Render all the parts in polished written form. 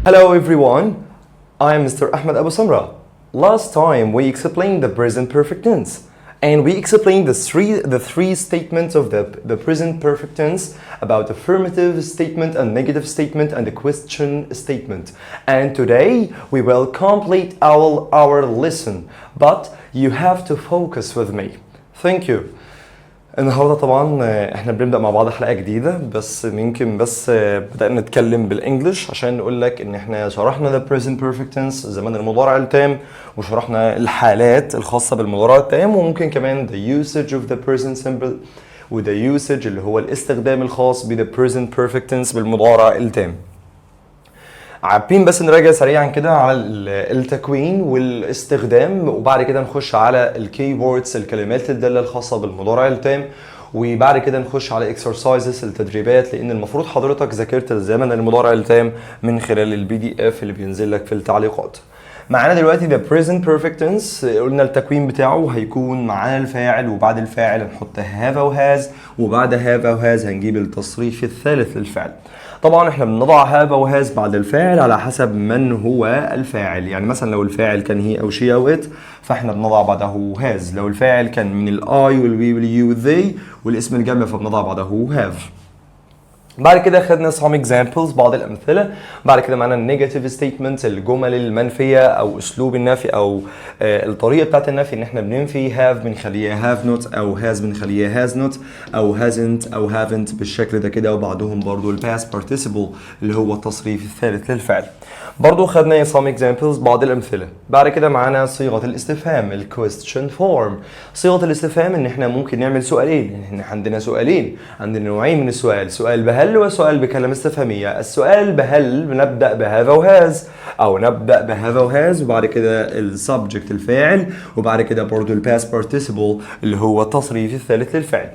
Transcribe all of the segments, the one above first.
Hello everyone, I am Mr. Ahmed Abu Samra. Last time we explained the present perfect tense and we explained the three statements of the present perfect tense about affirmative statement and negative statement and the question statement. And today we will complete our lesson, but you have to focus with me. Thank you. النهارده طبعا احنا بنبدا مع بعض حلقه جديده بس يمكن بدانا نتكلم بالانجلش عشان نقول لك ان احنا شرحنا the present perfect tense زمان المضارع التام وشرحنا الحالات الخاصه بالمضارع التام وممكن كمان the usage of the present simple وthe usage اللي هو الاستخدام الخاص ب the present perfect tense بالمضارع التام. عارفين بس نراجع سريعا كده على التكوين والاستخدام وبعد كده نخش على الكي ووردز الكلمات الداله الخاصه بالمضارع التام وبعد كده نخش على exercises التدريبات لان المفروض حضرتك ذاكرت الزمن المضارع التام من خلال الPDF اللي بينزل لك في التعليقات. معانا دلوقتي the present perfect tense قلنا التكوين بتاعه هيكون معانا الفاعل وبعد الفاعل هنحط have أو has وبعد have أو has هنجيب التصريف الثالث للفعل. طبعا احنا بنضع have أو has بعد الفاعل على حسب من هو الفاعل، يعني مثلا لو الفاعل كان he أو she أو it فاحنا بنضع بعده has، لو الفاعل كان من ال I وال we وال you وال they والاسم الجمع فبنضع بعده have. بعد كده خدنا some examples بعض الأمثلة. بعد كده معنا negative statements الجمل المنفية أو أسلوب النفي أو الطريقة بتاعت النفي إن إحنا بننفي have بنخليها have not أو has بنخليها has not أو hasn't أو haven't بالشكل ده كده وبعدهم برضو ال past participle اللي هو التصريف الثالث للفعل. برضو خدنا some examples بعض الأمثلة. بعد كده معنا صيغة الاستفهام ال question form. صيغة الاستفهام إن إحنا ممكن نعمل سؤالين، إحنا عندنا سؤالين، عندنا نوعين من السؤال، سؤال بهل وسؤال بكلمة استفهامية. السؤال بهل بنبدأ بهاف أو هاز أو نبدأ بهاف أو هاز وبعد كده السبجكت الفاعل وبعد كده برضو الباست participle اللي هو التصريف الثالث للفعل.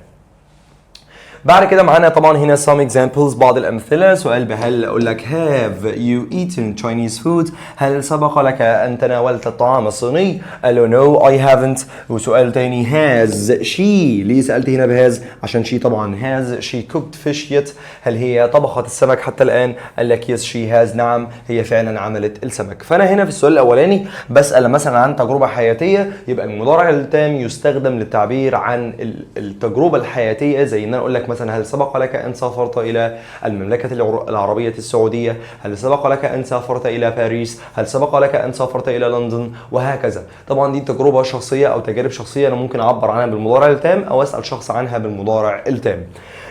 بعد كده معانا طبعا هنا some examples بعض الأمثلة. سؤال بهل أقول لك have you eaten Chinese food؟ هل سبق لك أن تناولت الطعام الصيني؟ قال له no I haven't. وسؤال تاني has she، ليه سألت هنا بهاز؟ عشان she طبعا has she cooked fish yet؟ هل هي طبخت السمك حتى الآن؟ قال لك yes she has، نعم هي فعلا عملت السمك. فأنا هنا في السؤال الأولاني بسأل مثلا عن تجربة حياتية يبقى المضارع التام يستخدم للتعبير عن التجربة الحياتية زي إن أنا أقول لك مثلا هل سبق لك أن سافرت إلى المملكة العربية السعودية؟ هل سبق لك أن سافرت إلى باريس؟ هل سبق لك أن سافرت إلى لندن؟ وهكذا. طبعا دي تجربة شخصية أو تجارب شخصية أنا ممكن أعبر عنها بالمضارع التام أو أسأل شخص عنها بالمضارع التام.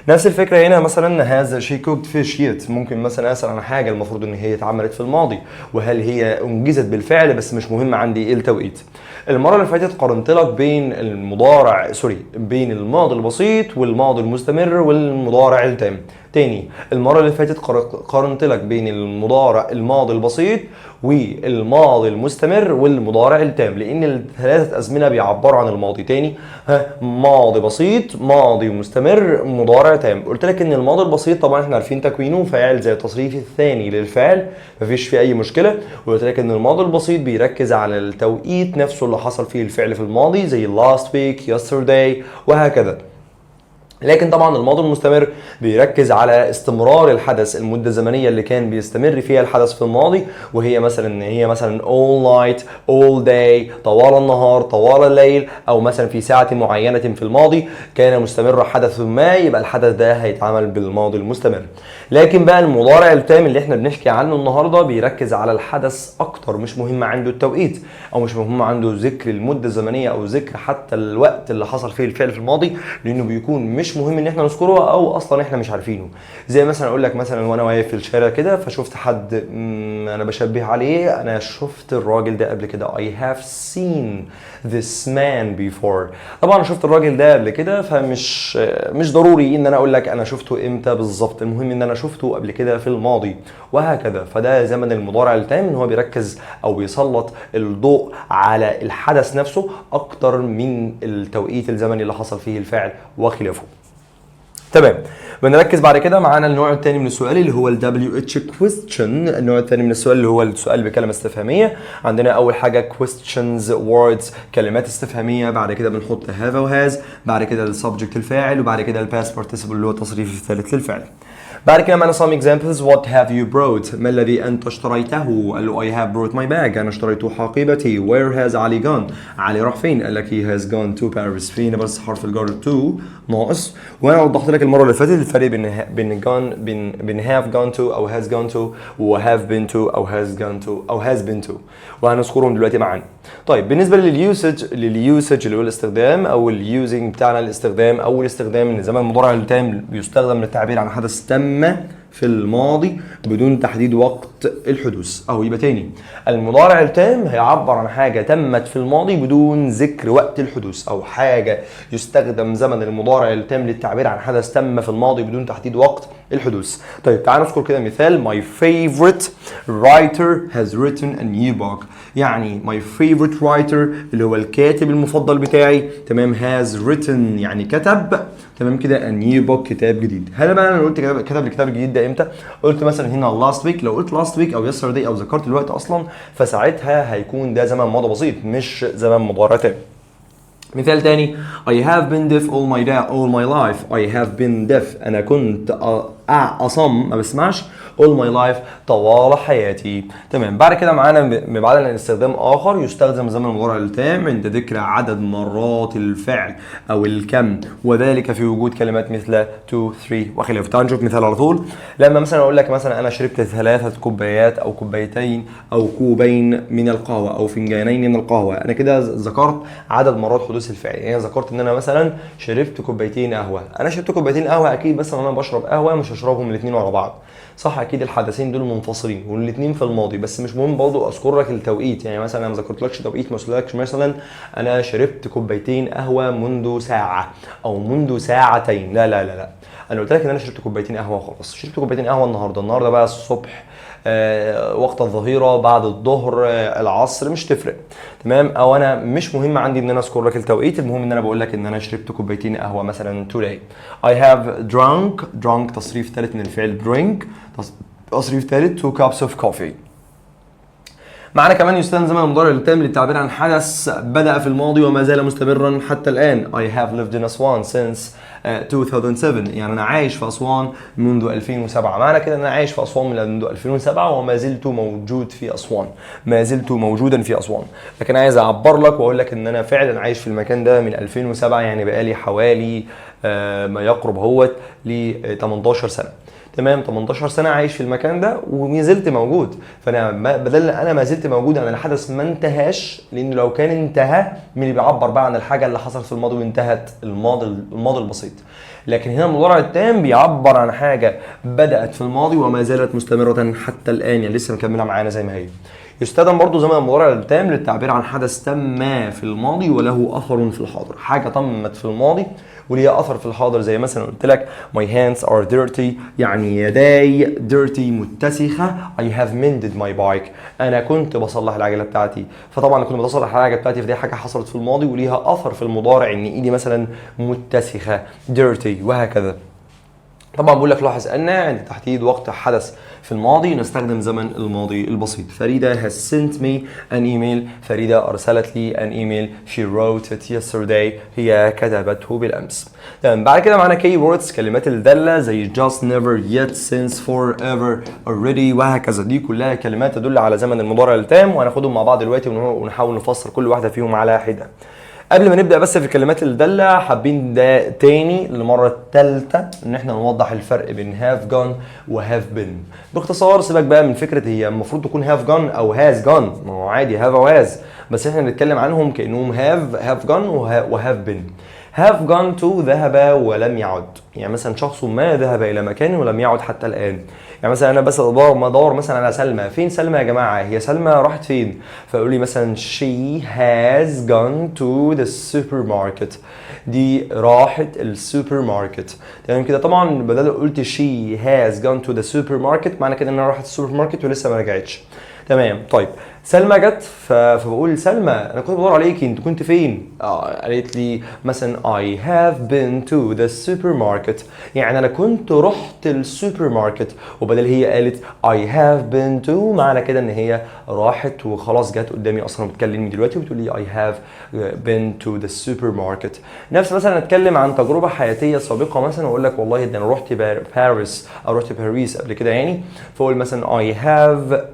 نفس الفكرة هنا مثلا هذا she cooked fish yet، ممكن مثلا أسأل عن حاجة المفروض إن هي اتعملت في الماضي وهل هي أنجزت بالفعل بس مش مهم عندي التوقيت. المرة اللي فاتت قارنت لك بين بين الماضي البسيط والماضي المستمر والمضارع التام. تاني المرة اللي فاتت قارنت لك بين الماضي البسيط والماضي المستمر والمضارع التام لأن الثلاثة أزمنة بيعبروا عن الماضي. تاني ماضي بسيط ماضي مستمر مضارع تام. قلت لك إن الماضي البسيط طبعا احنا عارفين تكوينه فاعل زي التصريف الثاني للفعل مفيش فيه أي مشكلة. وقلت لك إن الماضي البسيط بيركز على التوقيت نفسه اللي حصل فيه الفعل في الماضي زي last week yesterday وهكذا. لكن طبعا الماضي المستمر بيركز على استمرار الحدث المدة الزمنية اللي كان بيستمر فيها الحدث في الماضي وهي مثلا all night all day طوال النهار طوال الليل او مثلا في ساعة معينة في الماضي كان مستمر حدث ما يبقى الحدث ده هيتعمل بالماضي المستمر. لكن بقى المضارع التام اللي احنا بنحكي عنه النهارده بيركز على الحدث اكتر مش مهم عنده التوقيت او مش مهم عنده ذكر المدة الزمنية او ذكر حتى الوقت اللي حصل فيه الفعل في الماضي لانه بيكون مش مهم ان احنا نذكره او اصلا احنا مش عارفينه. زي مثلا اقول لك مثلا وانا واقف في الشارع كده فشفت حد انا بشبه عليه انا شفت الراجل ده قبل كده I have seen this man before. طبعا شفت الراجل ده قبل كده مش ضروري ان انا اقول لك انا شفته امتى بالظبط، المهم ان انا شفته قبل كده في الماضي وهكذا. فده زمن المضارع التام ان هو بيركز او بيسلط الضوء على الحدث نفسه اكتر من التوقيت الزمني اللي حصل فيه الفعل وخلافه. تمام. بنركز بعد كده معانا النوع الثاني من السؤال اللي هو ال WH question. النوع الثاني من السؤال اللي هو السؤال بكلمة استفهامية. عندنا أول حاجة questions words كلمات استفهامية، بعد كده بنحط have و has، بعد كده السبجكت الفاعل، وبعد كده ال past participle اللي هو التصريف الثالث للفعل. بعد كده معنا some examples. what have you brought؟ ما الذي أنت اشتريته؟ قال له I have brought my bag. أنا اشتريت حقيبتي. where has علي gone؟ علي راح فين؟ قال لك he has gone to Paris. فين بس حرف الجر to ناقص. وأنا وضحت لك المرة اللي فاتت الفرق بين gone بين have gone to أو has gone to و have been to أو has gone to أو has been to، وهنذكرهم دلوقتي معانا. طيب بالنسبة لليوسج اللي هو الاستخدام أو اليوزنج بتاعنا، الاستخدام أو الاستخدام إن زمان المضارع التام بيستخدم للتعبير عن حدث تم في الماضي بدون تحديد وقت الحدوث. أو يبقى تاني، المضارع التام هيعبر عن حاجة تمت في الماضي بدون ذكر وقت الحدوث، أو حاجة يستخدم زمن المضارع التام للتعبير عن حدث تم في الماضي بدون تحديد وقت الحدوث. طيب تعالوا نذكر كده مثال. my favorite writer has written a new book. يعني my favorite writer اللي هو الكاتب المفضل بتاعي، تمام، has written يعني كتب، تمام كده a new book كتاب جديد. هل بقى انا قلت كتب الكتاب الجديد ده امتى؟ قلت مثلا هنا last week. لو قلت last week او yesterday او ذكرت الوقت اصلا فساعتها هيكون ده زمن ماضي بسيط مش زمن مضارع تام. مثال تاني I have been deaf all my life. I have been deaf أنا كنت أصم ما بسمعش all my life طوال حياتي. تمام. بعد كده معانا بعد استخدام آخر يستخدم زمن المضارع التام عند ذكر عدد مرات الفعل أو الكم، وذلك في وجود كلمات مثل 2 3 وخلافه. تعالوا نشوف مثال على طول. لما مثلا أقول لك مثلا أنا شربت 3 كوبايات أو كوبايتين أو كوبين من القهوة أو فنجانين من القهوة، أنا كده ذكرت عدد مرات حدوث الفعل. يعني ذكرت ان انا مثلا شربت كوبايتين قهوه. انا شربت كوبايتين قهوه اكيد مثلا انا بشرب قهوه مش هشربهم الاثنين ورا بعض، صح؟ اكيد الحدثين دول منفصلين والاثنين في الماضي، بس مش مهم برضه اذكر لك التوقيت. يعني مثلا انا ما ذكرتلكش توقيت، ما قلتلكش مثلا انا شربت كوبايتين قهوه منذ ساعه او منذ ساعتين، لا لا لا لا، انا قلت لك ان انا شربت كوبايتين قهوه وخلاص. شربت كوبايتين قهوه النهارده بقى الصبح، وقت الظهيره، بعد الظهر، العصر، مش تفرق، تمام؟ او انا مش مهم عندي ان انا اذكر لك التوقيت، المهم ان انا بقول لك ان انا شربت كوبايتين قهوه مثلا today. I have drunk تصريف ثالث من الفعل drink، تصريف ثالث 2 cups of coffee. معنا كمان يستخدم زمن المضارع التام للتعبير عن حدث بدأ في الماضي وما زال مستمرا حتى الآن. I have lived in Aswan since 2007. يعني أنا عايش في أسوان منذ 2007. معنى كده أن أنا عايش في أسوان منذ 2007 وما زلت موجود في أسوان، ما زلت موجودا في أسوان. لكن عايز أعبر لك وأقول لك أن أنا فعلا عايش في المكان ده من 2007، يعني بقالي حوالي ما يقرب هو ل 18 سنة. تمام، 18 سنه عايش في المكان ده وما زلت موجود. فانا بدل انا ما زلت موجود عن الحدث ما انتهاش، لان لو كان انتهى مين اللي بيعبر بقى عن الحاجه اللي حصلت في الماضي وانتهت؟ الماضي البسيط. لكن هنا المضارع التام بيعبر عن حاجه بدات في الماضي وما زالت مستمره حتى الان، يعني لسه مكمله معانا زي ما هي. يستخدم برضو زمن المضارع التام للتعبير عن حدث تم في الماضي وله اثر في الحاضر. حاجه تمت في الماضي وليها اثر في الحاضر، زي مثلا قلت لك my hands are dirty، يعني يداي dirty متسخه. I have mended my bike، انا كنت بصلح العجله بتاعتي. فطبعا كنت بصلح العجله بتاعتي، فدي حاجه حصلت في الماضي وليها اثر في المضارع ان ايدي مثلا متسخه dirty وهكذا. طبعا بقول لك لاحظ ان عند تحديد وقت حدث في الماضي نستخدم زمن الماضي البسيط. فريدة has sent me an email، فريدة ارسلت لي an email she wrote it yesterday، هي كتبته بالامس. تمام. بعد كده معانا key words كلمات الدالة زي just never yet since forever already وهكذا. دي كلها كلمات تدل على زمن المضارع التام، وهناخدهم مع بعض دلوقتي ونحاول نفسر كل واحدة فيهم على حدة. قبل ما نبدأ بس في الكلمات الدالة حابين ده تاني للمرة الثالثة ان احنا نوضح الفرق بين have gone و have been. باختصار سيبك بقى من فكرة هي المفروض تكون have gone او has gone، ما هو عادي have او has، بس احنا بنتكلم عنهم كأنهم have gone و have been. have gone to ذهب ولم يعد، يعني مثلا شخص ما ذهب الى مكان ولم يعد حتى الان. يعني مثلا انا بس ادور مثلا على سلمى، فين سلمى يا جماعه؟ هي سلمى راحت فين؟ فيقول لي مثلا she has gone to the supermarket، دي راحت السوبر ماركت. تمام كده. طبعا بدل قلت she has gone to the supermarket معنى كده انها راحت السوبر ماركت ولسه ما رجعتش. تمام. طيب سلمى جت فبقول سلمى انا كنت بدور عليكي، انت كنت فين؟ قالت لي مثلا I have been to the supermarket، يعني انا كنت رحت السوبر ماركت، وبدل هي قالت I have been to معنى كده ان هي راحت وخلاص جت قدامي اصلا بتكلمني دلوقتي وبتقول لي I have been to the supermarket. نفس مثلا اتكلم عن تجربه حياتيه سابقه مثلا واقول لك والله ده انا رحت باريس او رحت باريس قبل كده يعني، فاقول مثلا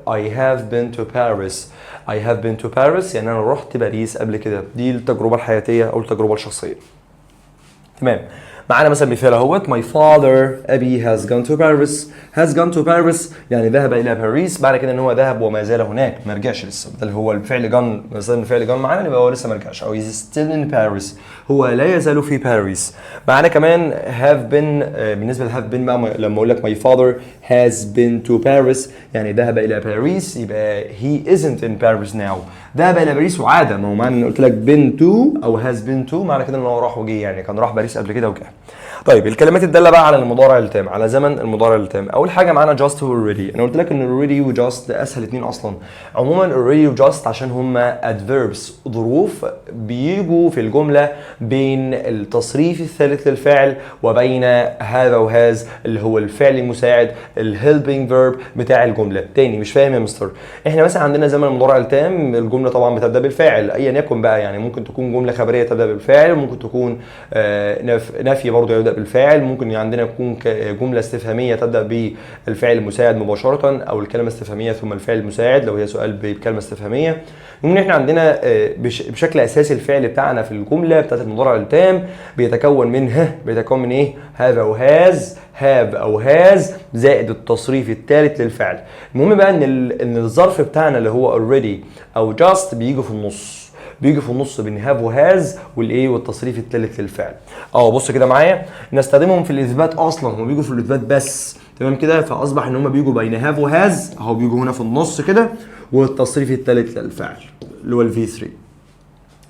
I have been to Paris. I have been to Paris يعني انا رحت باريس قبل كده. دي التجربه الحياتيه او التجربه الشخصيه. تمام. معانا مثلا مثال اهوت my father أبي has gone to Paris. has gone to Paris يعني ذهب إلى باريس، بعد كده إن هو ذهب وما زال هناك ما رجعش لسه، ده اللي هو الفعل gone، مثلا الفعل gone معانا يبقى هو لسه ما رجعش، أو is still in Paris هو لا يزال في باريس. معانا كمان have been. بالنسبة ل have been بقى لما أقول لك my father has been to Paris يعني ذهب إلى باريس يبقى he isn't in Paris now. ذهب إلى باريس وعاد، ما هو معنى إن قلت لك been to أو has been to معنى كده إن هو راح وجه، يعني كان راح باريس قبل كده وجه. طيب الكلمات الداله بقى على المضارع التام، على زمن المضارع التام. اول حاجه معانا just و already. انا قلت لك ان already و just اسهل اتنين اصلا. عموما already و just عشان هما adverbs ظروف بيجوا في الجمله بين التصريف الثالث للفعل وبين هذا وهذا اللي هو الفعل المساعد الهيلبينج فيرب بتاع الجمله. تاني مش فاهم يا مستر؟ احنا مثلا عندنا زمن المضارع التام الجمله طبعا بتبدا بالفاعل ايا يكن بقى، يعني ممكن تكون جمله خبريه تبدا بالفاعل، ممكن تكون نفي برضه يبدا بالفعل، ممكن عندنا تكون جمله استفهاميه تبدا بالفعل المساعد مباشره، او الكلمه استفهاميه ثم الفعل المساعد لو هي سؤال بكلمه استفهاميه. المهم احنا عندنا بشكل اساسي الفعل بتاعنا في الجمله بتاعت المضارع التام بيتكون من بيتكون من ايه؟ هاف او هاز، هاف او هاز زائد التصريف الثالث للفعل. المهم بقى ان الظرف بتاعنا اللي هو already او just بيجي في النص، بيجي في النص بين هاف وهاز والايه والتصريف الثالث للفعل. بص كده معايا، نستخدمهم في الاثبات اصلا، هم بيجوا في الاثبات بس، تمام كده؟ فاصبح ان هم بيجوا بين هاف وهاز اهو، بيجوا هنا في النص كده، والتصريف الثالث للفعل اللي هو الفي 3.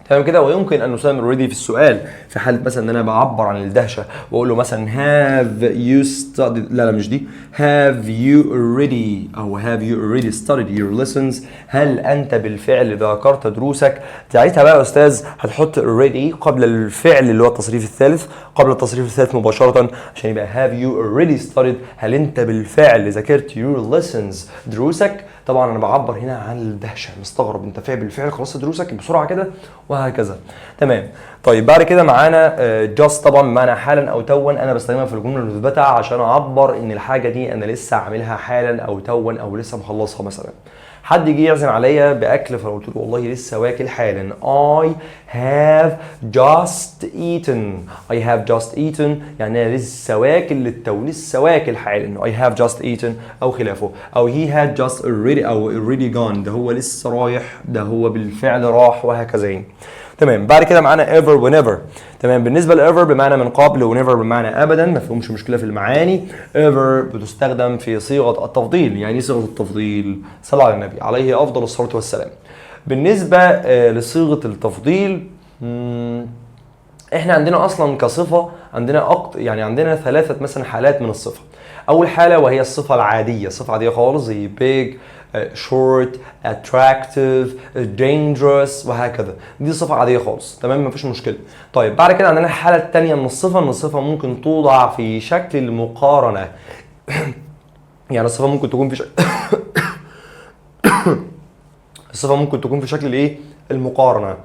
تمام كده. ويمكن ان نسمي already في السؤال في حاله مثلا ان انا بعبر عن الدهشه واقول له مثلا have you studied، لا مش دي، have you already او have you already studied your lessons، هل انت بالفعل ذاكرت دروسك؟ ساعتها بقى يا استاذ هتحط already قبل الفعل اللي هو التصريف الثالث، قبل التصريف الثالث مباشره عشان يبقى have you already studied، هل انت بالفعل ذاكرت your lessons دروسك؟ طبعا انا بعبر هنا عن الدهشه، مستغرب انت فاهم بالفعل خلصت دروسك بسرعه كده وهكذا. تمام. طيب بعد كده معانا just طبعا بمعنى حالا او توا، انا بستخدمها في الجمله المثبته عشان اعبر ان الحاجه دي انا لسه عاملها حالا او توا او لسه مخلصها. مثلا حد يجي يعزم عليا باكل فقلت له والله لسه واكل حالا، I have just eaten. I have just eaten يعني انا لسه واكل للتو، لسه واكل حالا. I have just eaten او خلافه، او he had just already او already gone، ده هو لسه رايح، ده هو بالفعل راح وهكذا يعني. تمام. بعد كده معانا ever whenever. تمام. بالنسبه ل ever بمعنى من قبل و never بمعنى ابدا، ما فيهمش مشكله في المعاني. ever بتستخدم في صيغه التفضيل. يعني ايه صيغه التفضيل؟ صلى على النبي عليه افضل الصلاه والسلام. بالنسبه لصيغه التفضيل احنا عندنا اصلا كصفه عندنا يعني عندنا ثلاثه مثلا حالات من الصفه. اول حاله وهي الصفه العاديه، صفه عاديه خالص زي big short attractive dangerous وهكذا، دي صفه عاديه خالص، تمام مفيش مشكله. طيب بعد كده عندنا الحاله الثانيه من الصفه، ان الصفه ممكن توضع في شكل المقارنه يعني الصفه ممكن تكون في شكل الصفه ممكن تكون في شكل الايه؟ المقارنه.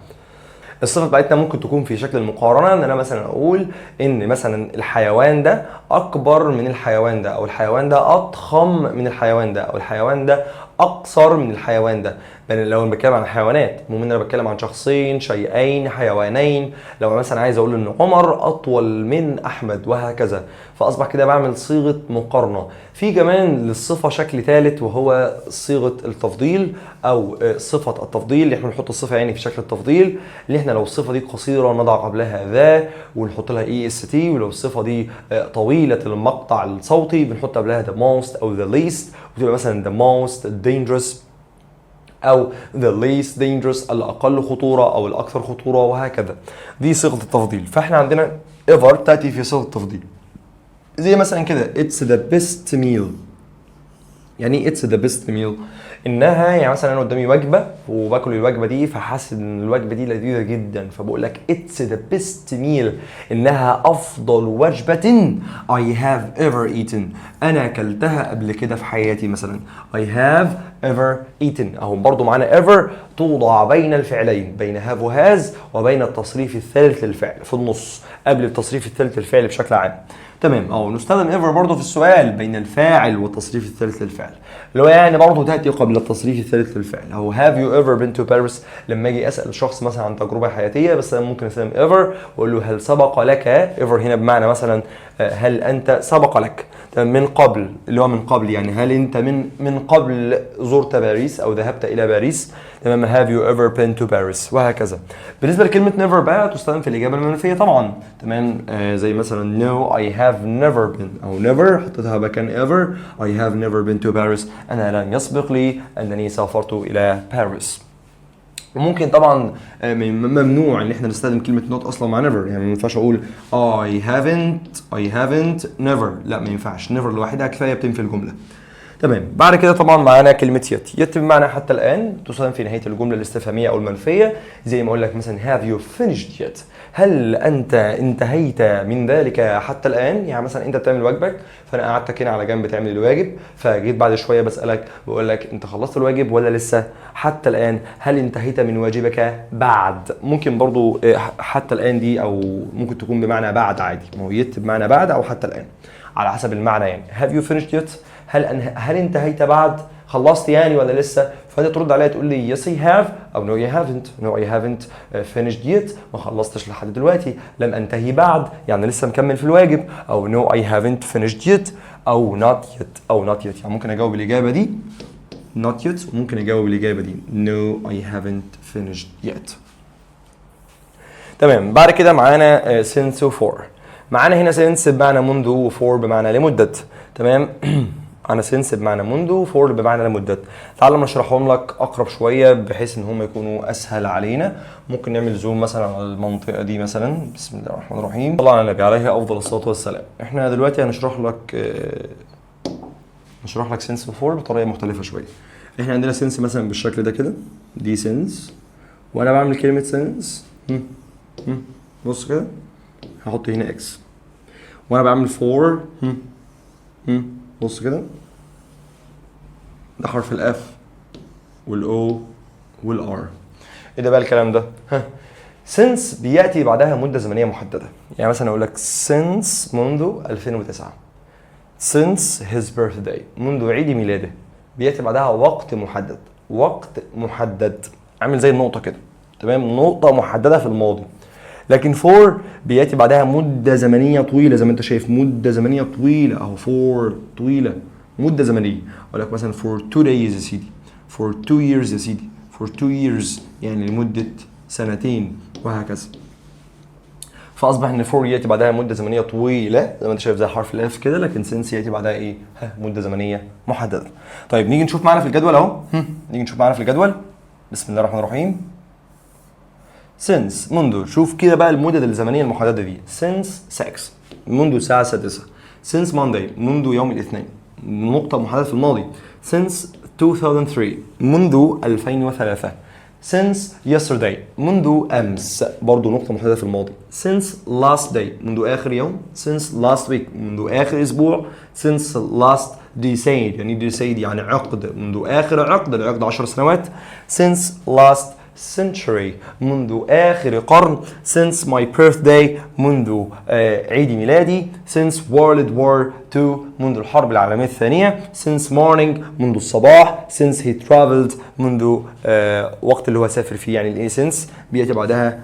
الصفه بتاعتنا ممكن تكون في شكل المقارنه، ان انا مثلا اقول ان مثلا الحيوان ده اكبر من الحيوان ده، او الحيوان ده اضخم من الحيوان ده، او الحيوان ده اقصر من الحيوان ده. لو انا بتكلم عن حيوانات، المهم ان انا بتكلم عن شخصين، شيئين، حيوانين. لو مثلا عايز اقول ان عمر اطول من احمد وهكذا، فاصبح كده بعمل صيغه مقارنه. في كمان للصفه شكل ثالث وهو صيغه التفضيل او صفه التفضيل، اللي احنا بنحط الصفه يعني في شكل التفضيل، اللي احنا لو الصفه دي قصيره نضع قبلها ذا ونحط لها اي اس تي، ولو الصفه دي طويله المقطع الصوتي بنحط قبلها the most او the least، وتبقى مثلا the most dangerous او the least dangerous الاقل خطوره او الاكثر خطوره وهكذا. دي صيغه التفضيل. فاحنا عندنا ever تاتي في صيغه التفضيل، زي مثلا كده it's the best meal. يعني it's the best meal. انها يعني مثلا انا قدامي وجبه وباكل الوجبه دي فحاسس ان الوجبه دي لذيذه جدا فبقول لك it's the best meal، انها افضل وجبه I have ever eaten، انا اكلتها قبل كده في حياتي مثلا. I have ever eaten اهو برضو معانا ever توضع بين الفعلين، بين have و has وبين التصريف الثالث للفعل في النص قبل التصريف الثالث للفعل بشكل عام. تمام. او نستخدم ever برضه في السؤال بين الفاعل والتصريف الثالث للفعل، اللي هو يعني برضه تاتي قبل التصريف الثالث للفعل. او have you ever been to Paris، لما اجي اسال الشخص مثلا عن تجربه حياتيه بس انا ممكن استخدم ever واقول له هل سبق لك، ever هنا بمعنى مثلا هل انت سبق لك من قبل، اللي هو من قبل يعني هل انت من قبل زرت باريس او ذهبت الى باريس. تمام. have you ever been to Paris وهكذا. بالنسبه لكلمه never بقى تستخدم في الاجابه المنفيه طبعا. تمام. زي مثلا no I have never been، او never حطيتها مكان ever. I have never been to Paris، انا لم يسبق لي انني سافرت الى باريس. وممكن طبعا ممنوع ان احنا نستخدم كلمه not اصلا مع never، يعني ما ينفعش اقول I haven't never، لا ما ينفعش. never لوحدها كفايه بتنفي الجمله. تمام. بعد كده طبعا معانا كلمه yet بمعنى حتى الان، تستخدم في نهايه الجمله الاستفهاميه او المنفيه، زي ما اقول لك مثلا have you finished yet، هل انت انتهيت من ذلك حتى الان. يعني مثلا انت بتعمل واجبك فانا قعدتك هنا على جنب تعمل الواجب، فجيت بعد شويه بسالك بقول لك انت خلصت الواجب ولا لسه حتى الان، هل انتهيت من واجبك بعد. ممكن برضو حتى الان دي او ممكن تكون بمعنى بعد عادي، ما هو yet بمعنى بعد او حتى الان على حسب المعنى. يعني have you finished yet، هل انتهيت بعد، خلصت يعني ولا لسه. فانت ترد عليا تقول لي yes I have او no I haven't finished yet، ما خلصتش لحد دلوقتي، لم انتهي بعد يعني لسه مكمل في الواجب. او no I haven't finished yet او not yet يعني ممكن اجاوب الاجابه دي not yet وممكن اجاوب الاجابه دي no I haven't finished yet. تمام. بعد كده معانا since و for. معانا هنا since بمعنى منذ و for بمعنى لمده. تمام. انا since بمعنى منذ و for بمعنى لمده. تعالوا نشرحهم لك اقرب شويه بحيث ان هم يكونوا اسهل علينا. ممكن نعمل زوم مثلا على المنطقه دي مثلا. بسم الله الرحمن الرحيم. طبعا على النبي عليه افضل الصلاه والسلام. احنا دلوقتي هنشرح لك since و for بطريقه مختلفه شويه. احنا عندنا since مثلا بالشكل ده كده، دي since وانا بعمل كلمه since بص كده هحط هنا x، وانا بعمل for بص كده ده حرف الاف والاو والار. ايه ده بقى الكلام ده؟ since بياتي بعدها مده زمنيه محدده. يعني مثلا اقول لك since منذ 2009، since his birthday منذ عيد ميلاده، بياتي بعدها وقت محدد عامل زي النقطه كده. تمام. نقطه محدده في الماضي. لكن for بياتي بعدها مده زمنيه طويله زي ما انت شايف، مده زمنيه طويله اهو for طويله مده زمنيه. اقول لك مثلا for 2 days يا سيدي، for 2 years يا سيدي، for 2 years يعني لمده سنتين وهكذا. فاصبح ان for ياتي بعدها مده زمنيه طويله زي ما انت شايف زي حرف الاف كده، لكن since ياتي بعدها ايه؟ مده زمنيه محدده. طيب نيجي نشوف معانا في الجدول اهو. بسم الله الرحمن الرحيم. since منذ، شوف كده بقى المدد الزمنيه المحدده دي. since 6 منذ الساعه 6. since Monday منذ يوم الاثنين، نقطه محدده في الماضي. since 2003 منذ 2003. since yesterday منذ امس، برضو نقطه محدده في الماضي. since last day منذ اخر يوم. since last week منذ اخر اسبوع. since last decade يعني decade يعني عقد، منذ اخر عقد، العقد 10 سنوات. since last century منذ آخر قرن. since my birthday منذ عيد ميلادي. since World War II منذ الحرب العالمية الثانية. since morning منذ الصباح. since he traveled منذ وقت اللي هو سافر فيه. يعني الايه since بيأتي بعدها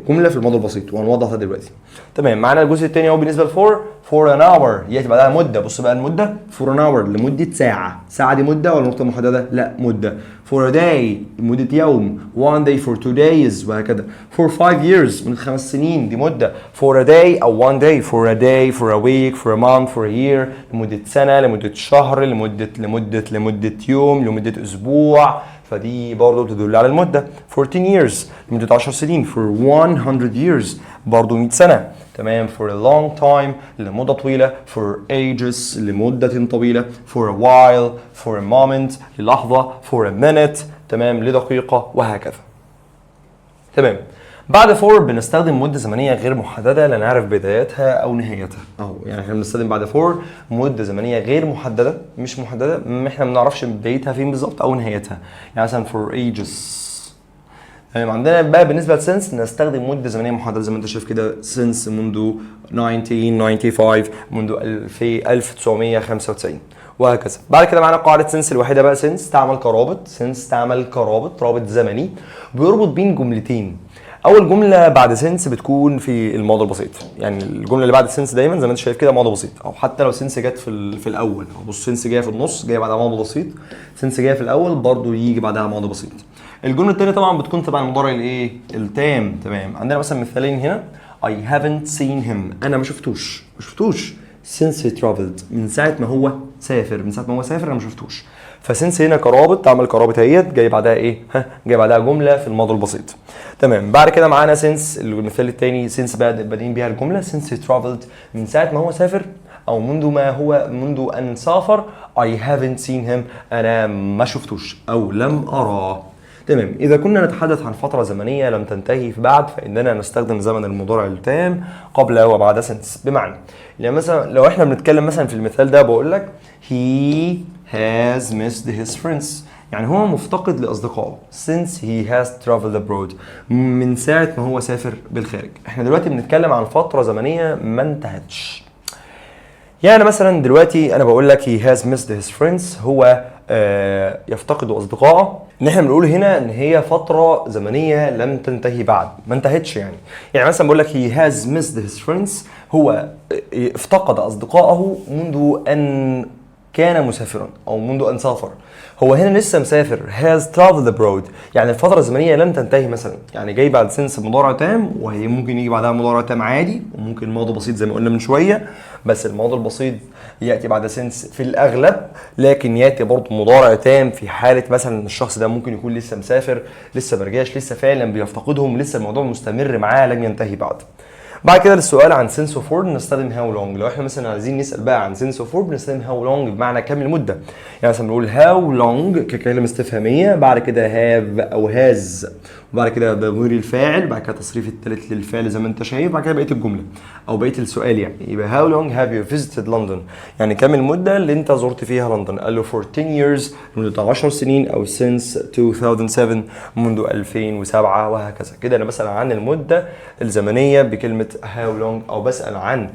جملة في الماضي البسيط وهنوضحها دلوقتي. تمام. معانا الجزء الثاني اهو بالنسبة لفور. for an hour يأتي بعدها مدة. بص بقى المدة for an hour لمدة ساعة. ساعة دي مدة ولا نقطة محددة؟ لا مدة. for a day لمدة يوم. one day for 2 days وهكذا. for 5 years من 5 سنين دي مدة. for a day أو one day. for a day for a week for a month for a year لمدة سنة، لمدة شهر، لمدة يوم، لمدة أسبوع. فدي برضه بتدل على المدة. for 10 years لمدة 10 سنين. for 100 years برضه 100 سنة. تمام for a long time لمدة طويلة for ages لمدة طويلة for a while for a moment للحظة for a minute تمام لدقيقة وهكذا. تمام. بعد for بنستخدم مدة زمنية غير محددة لا نعرف بدايتها أو نهايتها. يعني احنا بنستخدم بعد for مدة زمنية غير محددة مش محددة احنا ما بنعرفش بدايتها فين بالظبط أو نهايتها. يعني مثلا for ages. تمام. عندنا بقى بالنسبة لسنس نستخدم مدة زمنية محددة زي ما انت شايف كده since منذ 1995 منذ 1995 وهكذا. بعد كده معانا قاعدة سنس الوحيدة بقى سنس تعمل كرابط رابط زمني بيربط بين جملتين. اول جمله بعد سنس بتكون في الماضي البسيط. يعني الجمله اللي بعد سنس دايما زي ما انت شايف كده ماضي بسيط او حتى لو سنس جت في الاول بص سنس جايه في النص جايه بعدها ماضي بسيط سنس جايه في الاول برضو يجي بعدها ماضي بسيط. الجمله الثانيه طبعا بتكون تبع المضارع الايه التام. تمام. عندنا مثلا مثالين هنا I haven't seen him انا ما شفتوش since he traveled من ساعه ما هو سافر انا ما شفتوش. فسنس هنا كرابط تعمل كرابط اهيت جاي بعدها ايه جاي بعدها جمله في الماضي البسيط. تمام. بعد كده معانا سنس المثال الثاني سنس بادئين بيها الجمله سنس he traveled من ساعه ما هو سافر او منذ ان سافر I haven't seen him انا ما شفتوش او لم اراه. تمام. اذا كنا نتحدث عن فتره زمنيه لم تنتهي بعد فاننا نستخدم زمن المضارع التام قبل وبعد سنس. بمعنى يعني مثلا لو احنا بنتكلم مثلا في المثال ده بقول لك he has missed his friends يعني هو مفتقد لاصدقائه since he has traveled abroad من ساعه ما هو سافر بالخارج. احنا دلوقتي بنتكلم عن فتره زمنيه ما انتهتش. يعني مثلا دلوقتي انا بقول لك he has missed his friends هو يفتقد اصدقائه. ان احنا بنقول هنا ان هي فتره زمنيه لم تنتهي بعد ما انتهتش. يعني مثلا بقول لك he has missed his friends هو افتقد اصدقائه منذ ان كان مسافرا او منذ ان سافر. هو هنا لسه مسافر has traveled abroad يعني الفتره الزمنيه لم تنتهي مثلا. يعني جاي بعد سنس مضارع تام وهي ممكن يجي بعدها مضارع تام عادي وممكن ماضي بسيط زي ما قلنا من شويه. بس الماضي البسيط ياتي بعد سنس في الاغلب لكن ياتي برضه مضارع تام في حاله مثلا الشخص ده ممكن يكون لسه مسافر لسه مرجعش لسه فعلا بيفتقدهم لسه الموضوع مستمر معاه لم ينتهي بعد. بعد كده السؤال عن sense of word نستخدم how long. لو احنا مثلا عايزين نسال بقى عن sense of word بنستخدم how long بمعنى كم المده. يعني مثلا بنقول how long ككلمه استفهاميه بعد كده have او has وبعد كده ضمير الفاعل بعد كده تصريف الثالث للفعل زي ما انت شايف بعد كده بقيه الجمله او بقيه السؤال. يعني يبقى how long have you visited London يعني كم المده اللي انت زرت فيها لندن. قال له for 10 years منذ 10 سنين او since 2007 منذ 2007 وهكذا. كده انا بسال عن المده الزمنيه بكلمه how long او بسال عن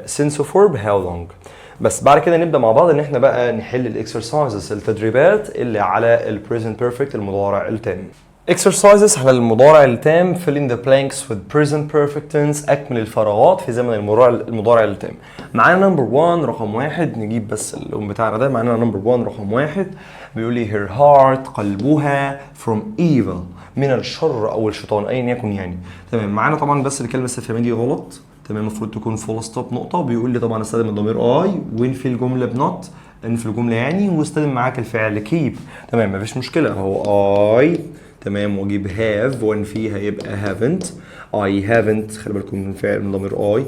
sense of verb how long. بس بعد كده نبدا مع بعض ان احنا بقى نحل الاكسرسايزز التدريبات اللي على البريزنت بيرفكت المضارع التام. exercises على المضارع التام fill in the blanks with present perfect tense اكمل الفراغات في زمن المضارع التام. معانا نمبر 1 رقم 1 نجيب بس اللون بتاعنا ده. معانا نمبر 1 رقم 1 بيقول لي her heart قلبها from evil من الشر او الشيطان ايا يكن يعني. تمام. معانا طبعا بس الكلمه الاستفهاميه دي غلط. تمام. المفروض تكون فول ستوب نقطه. بيقول لي طبعا استخدم الضمير اي وين في الجمله بنوت ان في الجمله يعني واستخدم معاك الفعل keep. تمام مفيش مشكله اهو اي تمام واجيب have وان فيها يبقى haven't. I haven't خلي بالكم من فعل من ضمير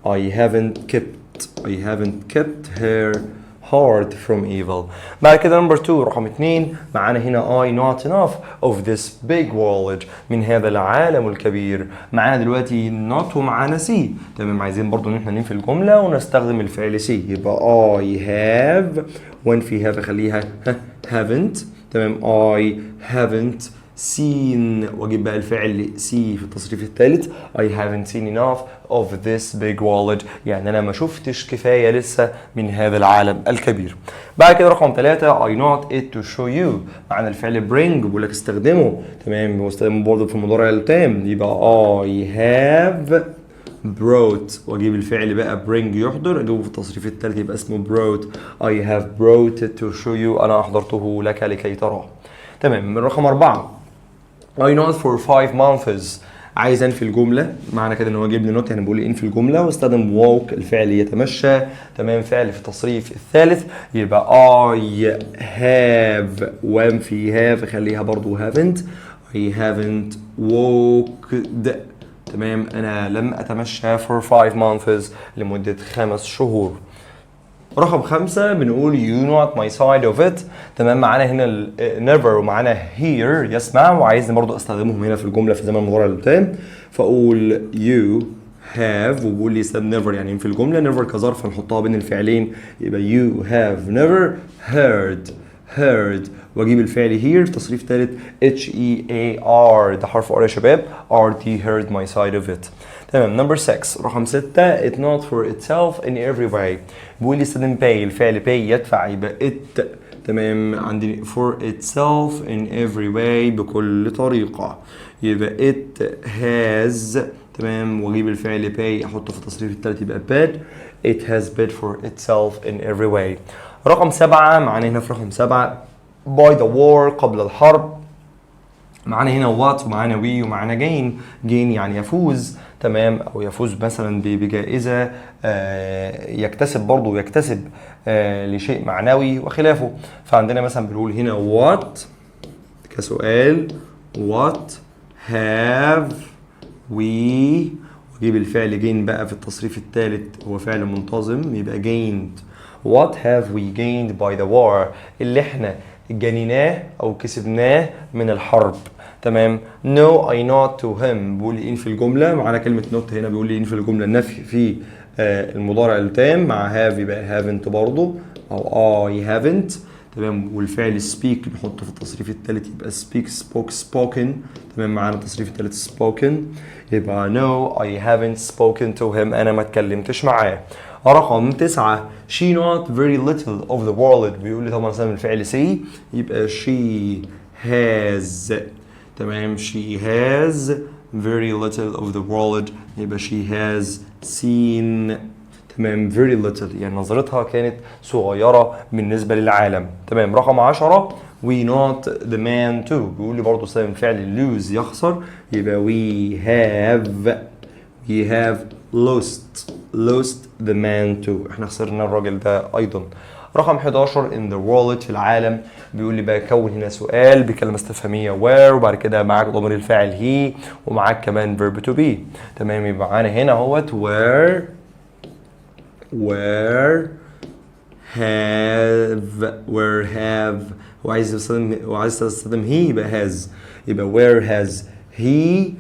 I haven't kept her heart from evil. بعد كده نمبر 2 رقم 2 معانا هنا I not enough of this big world من هذا العالم الكبير. معانا دلوقتي not ومعانا see. تمام. عايزين برضو ان احنا ننفي الجمله ونستخدم الفعل see. يبقى I have وان في have خليها haven't. تمام. I haven't seen واجيب بقى الفعل see في التصريف الثالث. I haven't seen enough of this big world يعني انا ما شفتش كفايه لسه من هذا العالم الكبير. بعد كده رقم 3 I not it to show you معنا الفعل bring بقول لك استخدمه. تمام. بستخدمه برضه في المضارع التام. يبقى I have brought واجيب الفعل بقى bring يحضر اجيبه في التصريف الثالث يبقى اسمه brought. I have brought it to show you انا احضرته لك لكي تراه. تمام. من رقم 4 I not for 5 months عايز انفي الجمله. معنى كده ان هو جايب لي not يعني بقول لي انفي الجمله واستخدم walk الفعل يتمشى. تمام. فعل في التصريف الثالث يبقى I have وانفي have خليها برضو haven't. I haven't walked تمام أنا لم أتمشى for 5 months لمدة 5 شهور. رقم 5 بنقول you not my side of it. تمام معانا هنا never ومعانا here يسمع وعايزني برضو استخدمهم هنا في الجملة في زمن المضارع التام، فأقول you have وبقول لي استخدم never يعني في الجملة never كظرف هنحطها بين الفعلين يبقى you have never heard واجيب الفعل here في تصريف ثالث HEAR ده حرف R يا شباب RT heard my side of it. تمام نمبر 6 رقم 6 it not for itself in every way. بيقول لي استخدم pay الفعل pay يدفع يبقى it تمام عندي for itself in every way بكل طريقة يبقى it has تمام واجيب الفعل pay احطه في التصريف الثالث يبقى paid it has paid for itself in every way. رقم 7 معانا هنا في رقم 7 by the war قبل الحرب معانا هنا what ومعانا we ومعانا gain يعني يفوز تمام او يفوز مثلا بجائزة يكتسب برضو يكتسب لشيء معنوي وخلافه. فعندنا مثلا بنقول هنا what كسؤال what have we وجيب الفعل gain بقى في التصريف الثالث هو فعل منتظم يبقى gained what have we gained by the war اللي احنا جنيناه او كسبناه من الحرب تمام. no I not to him بيقول لي ان في الجمله معانا كلمه not هنا بيقول لي ان في الجمله النفي في المضارع التام مع have يبقى haven't برضه او I haven't تمام. والفعل speak نحطه في التصريف الثالث يبقى speak spoken تمام معانا التصريف الثالث spoken يبقى no I haven't spoken to him انا ما اتكلمتش معاه. رقم 9 she not very little of the world بيقول لي طبعا استخدم الفعل see يبقى she has تمام she has very little of the world يبقى she has seen تمام very little يعني نظرتها كانت صغيرة بالنسبة للعالم تمام. رقم 10 we not the man too بيقول لي برضه استخدم الفعل lose يخسر يبقى we have lost the man too احنا خسرنا الراجل ده ايضا. رقم 11 in the world في العالم بيقول لي بكون هنا سؤال بكلمة استفهامية where وبعد كده معاك ضمير الفاعل he ومعاك كمان verb to be تمام. يبقى معانا هنا اهوت where have وعايز استخدم he يبقى has يبقى where has he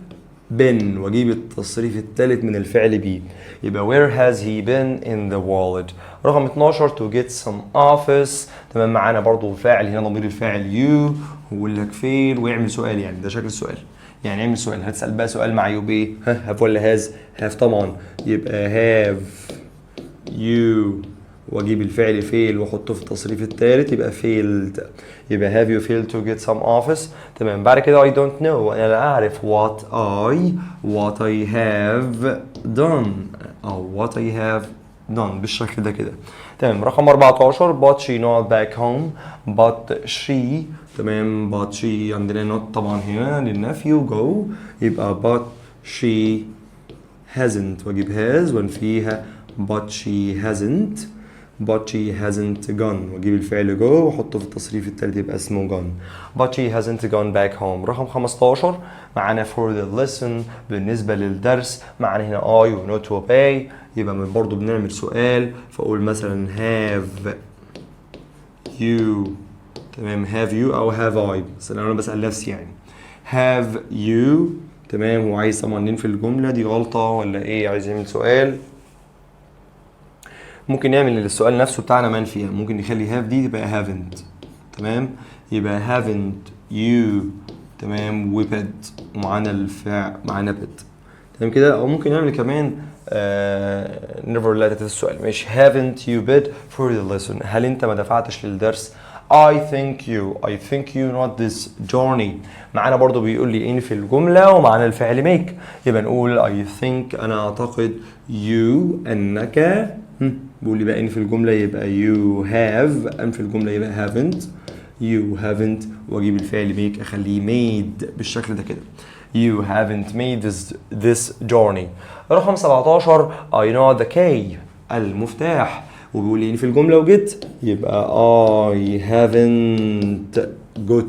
been واجيب التصريف الثالث من الفعل be يبقى where has he been in the world. رقم 12 to get some office تمام معانا برضو الفاعل هنا ضمير الفاعل you ويقول لك فين ويعمل سؤال يعني ده شكل السؤال يعني اعمل سؤال هتسأل بقى سؤال مع you بايه have ولا has have طبعا يبقى have you واجيب الفعل fail واحطه في التصريف الثالث يبقى failed يبقى have you failed to get some office تمام. بعد كده I don't know انا لا اعرف what I have done او what I have done بالشكل ده كده تمام. رقم 14 but she not back home but she تمام but she عندنا not طبعا هنا للنفي go يبقى but she hasn't واجيب has وانفيها but she hasn't gone واجيب الفعل go واحطه في التصريف الثالث يبقى اسمه gone but she hasn't gone back home. رقم 15 معانا for the lesson بالنسبة للدرس معانا هنا I و not to obey يبقى برضو بنعمل سؤال فأقول مثلا have you تمام have you أو have I بس أنا بسأل نفسي يعني have you تمام. وعايز طبعا ننفي الجملة دي غلطة ولا ايه عايز يعمل سؤال ممكن نعمل السؤال نفسه بتاعنا منفي ممكن نخلي have دي تبقى haven't تمام يبقى haven't you تمام وبد ومعانا الفعل معانا بد تمام كده. او ممكن نعمل كمان never let السؤال مش haven't you bid for the lesson هل انت ما دفعتش للدرس I think you not this journey معانا برضو بيقول لي ان في الجملة ومعانا الفعل make يبقى نقول I think انا اعتقد you انك بيقول لي بقى ان في الجملة يبقى you have ان في الجملة يبقى haven't واجيب الفعل make اخليه made بالشكل ده كده you haven't made this journey. رقم 17 I know the key المفتاح وبيقول لي ان في الجملة وجيت يبقى I haven't got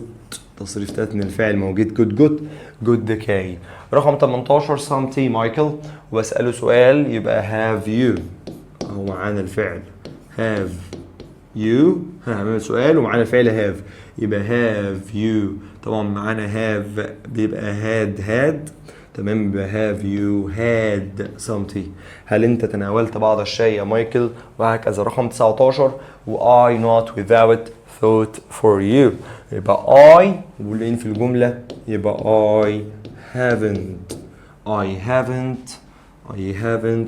تصريف تالت من الفعل موجود good decay. رقم 18 سامتي مايكل وبسأله سؤال يبقى have you أهو معانا الفعل have you هنعمل سؤال ومعانا الفعل have يبقى have you طبعا معانا have بيبقى had تمام يبقى have you had something هل انت تناولت بعض الشيء يا مايكل وهكذا. رقم 19 و I not without thought for you يبقى I بقول في الجملة يبقى I haven't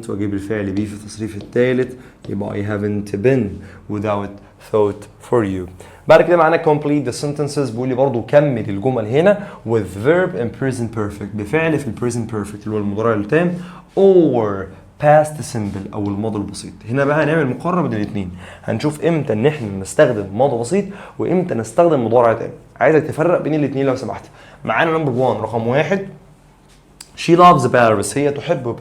واجيب الفعل be في التصريف الثالث يبقى I haven't been without thought for you. بعد كده معانا complete the sentences بيقول لي برضو كمل الجمل هنا with verb in present perfect بفعل في present perfect اللي هو المضارع التام or past simple او الماضي البسيط. هنا بقى هنعمل مقارنه بين الاثنين هنشوف امتى ان احنا نستخدم ماضي بسيط وامتى نستخدم مضارع تام. عايزك تفرق بين الاثنين لو سمحت. معانا نمبر 1 رقم 1 She loves Paris هي تحب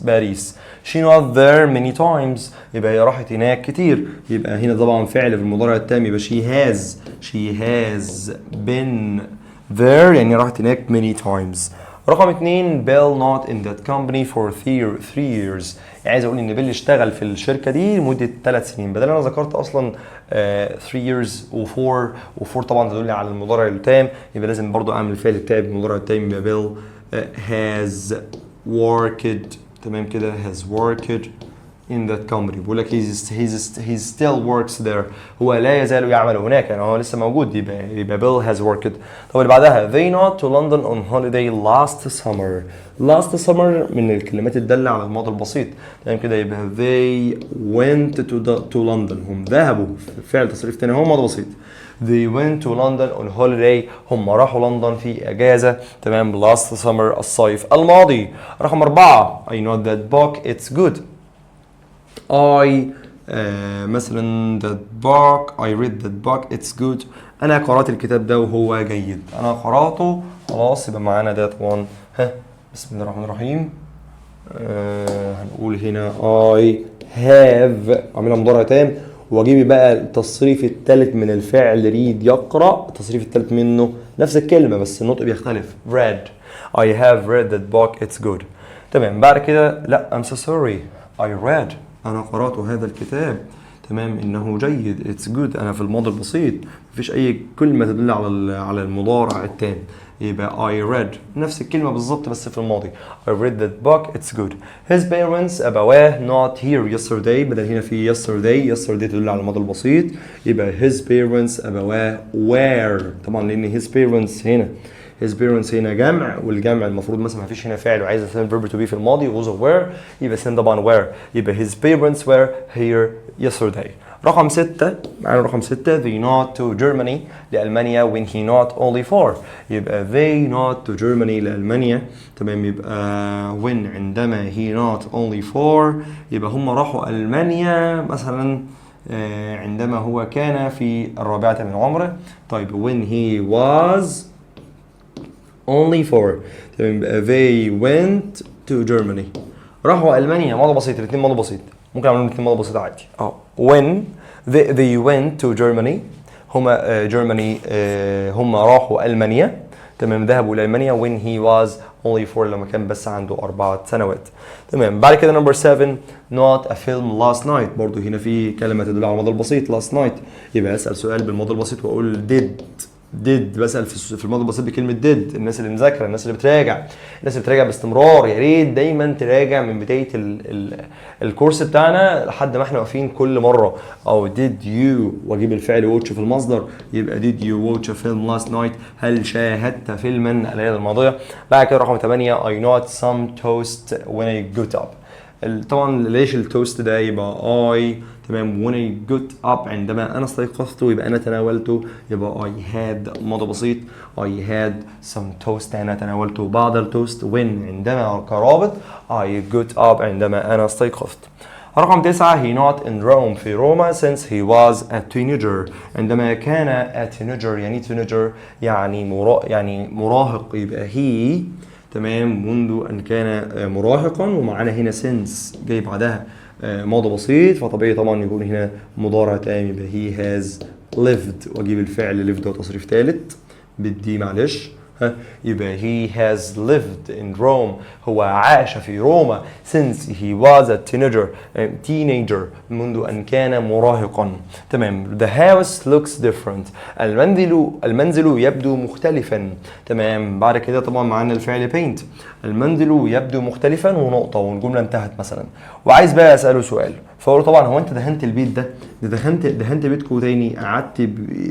باريس. She not there many times يبقى هي راحت هناك كتير. يبقى هنا طبعا فعل في المضارع التام يبقى she has been there يعني راحت هناك many times. رقم 2 Bill not in that company for 3 years يعني عايز اقول ان بيل اشتغل في الشركه دي لمده 3 سنين بدل انا ذكرت اصلا 3 years و4 طبعا تدل على المضارع التام يبقى لازم برضو اعمل الفعل بتاعي بالمضارع التام يبقى بيل has worked تمام كده has worked in that company بقول لك he still works there هو لا يزال يعمل هناك يعني هو لسه موجود يبقى Bill has worked. طب اللي بعدها they not to London on holiday last summer من الكلمات الدالة على الماضي البسيط تمام كده يبقى they went to London هم ذهبوا فعل تصريف تاني هو ماضي بسيط they went to London on holiday هم راحوا لندن في اجازة تمام last summer الصيف الماضي. رقم 4 I know that book it's good مثلا that book I read that book it's good انا قرأت الكتاب ده وهو جيد انا قرأته خلاص يبقى معانا that one. بسم الله الرحمن الرحيم هنقول هنا I have اعملها مضارع تام واجيب بقى التصريف الثالث من الفعل read يقرأ التصريف الثالث منه نفس الكلمة بس النطق بيختلف read I have read that book it's good تمام. بعد كده لا I'm so sorry I read أنا قرأت هذا الكتاب تمام إنه جيد it's good أنا في الماضي البسيط مفيش أي كلمة تدل على المضارع التام يبقى I read نفس الكلمة بالظبط بس في الماضي I read that book it's good. His parents أبواه not here yesterday بدل هنا في yesterday تدل على الماضي البسيط يبقى his parents أبواه were طبعا لأن his parents هنا جمع والجمع المفروض مثلا ما فيش هنا فاعل وعايز استخدم verb to be في الماضي was were يبقى سين طبعا were يبقى his parents were here yesterday. رقم 6 معانا رقم 6 they not to Germany لألمانيا when he not only 4 يبقى they not to Germany لألمانيا تمام يبقى when عندما he not only 4 يبقى هم راحوا ألمانيا مثلا عندما هو كان في 4 من عمره. طيب when he was only 4 تمام they went to Germany راحوا ألمانيا ماضي بسيط الاثنين ماضي بسيط ممكن اعملهم الاثنين ماضي بسيط عادي when they went to Germany هما هما راحوا ألمانيا تمام ذهبوا لألمانيا when he was only 4 لما كان بس عنده 4 سنوات تمام. بعد كده number 7 not a film last night برضو هنا في كلمة تدل على الماضي البسيط last night يبقى أسأل سؤال بالماضي البسيط وأقول did بسأل في الماضي البسيط بكلمة did. الناس اللي مذاكرة الناس اللي بتراجع باستمرار يا ريت دايما تراجع من بداية الكورس بتاعنا لحد ما احنا واقفين كل مرة أو did you واجيب الفعل watch في المصدر يبقى did you watch a film last night هل شاهدت فيلما الليلة الماضية. بعد كده رقم 8 I not some toast when I got up طبعا ليش التوست ده يبقى I تمام when I got up عندما أنا استيقظت يبقى أنا تناولته يبقى I had ماضي بسيط I had some toast أنا تناولت بعض التوست when عندما قرابة I got up عندما أنا استيقظت. رقم 9 he not in Rome في روما since he was a teenager عندما كان a teenager يعني teenager يعني مراهق يبقى he تمام منذ أن كان مراهقا ومعنا هنا since جاي بعدها ماضي بسيط فطبيعي طبعا يكون هنا مضارع تام يبقى he has lived واجيب الفعل lived وتصريف ثالث بالدي معلش. يبقى he has lived in Rome. هو عاش في روما since he was a teenager منذ أن كان مراهقا. تمام. The house looks different. المنزل يبدو مختلفا. تمام. بعد كده طبعا معانا الفعل paint. المنزل يبدو مختلفا ونقطة والجملة انتهت مثلا. وعايز بقى أسأله سؤال، فأقول طبعا هو أنت دهنت البيت ده دهنت بيتكو تاني قعدت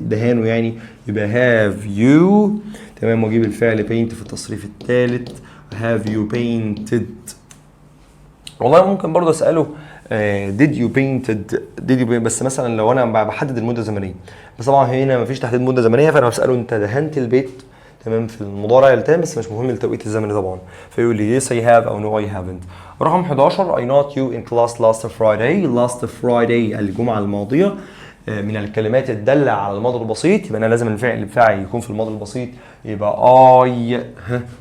دهانه يعني، يبقى have you. تمام. واجيب الفعل paint في التصريف الثالث have you painted. والله ممكن برضه اساله did you painted بس مثلا لو انا بحدد المده الزمنيه، بس طبعا هنا مفيش تحديد مده زمنيه، فانا بساله انت دهنت البيت تمام في المضارع التام، بس مش مهم التوقيت الزمني طبعا، فيقول لي yes I have او no I haven't. رقم 11 I not you in class last Friday الجمعه الماضيه من الكلمات الدالة على الماضي البسيط، يبقى أنا لازم الفعل بتاعي يكون في الماضي البسيط، يبقى I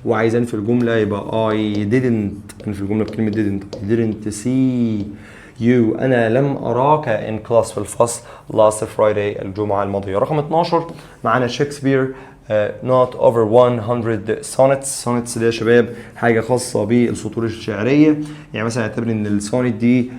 وعايز أنفي الجملة يبقى I didn't، أنفي الجملة بكلمة didn't see you، أنا لم أراك in class في الفصل last Friday الجمعة الماضية. رقم 12 معانا شكسبير not over 100 sonnets ده يا شباب حاجة خاصة بالسطور الشعرية، يعني مثلا اعتبر ان السونت دي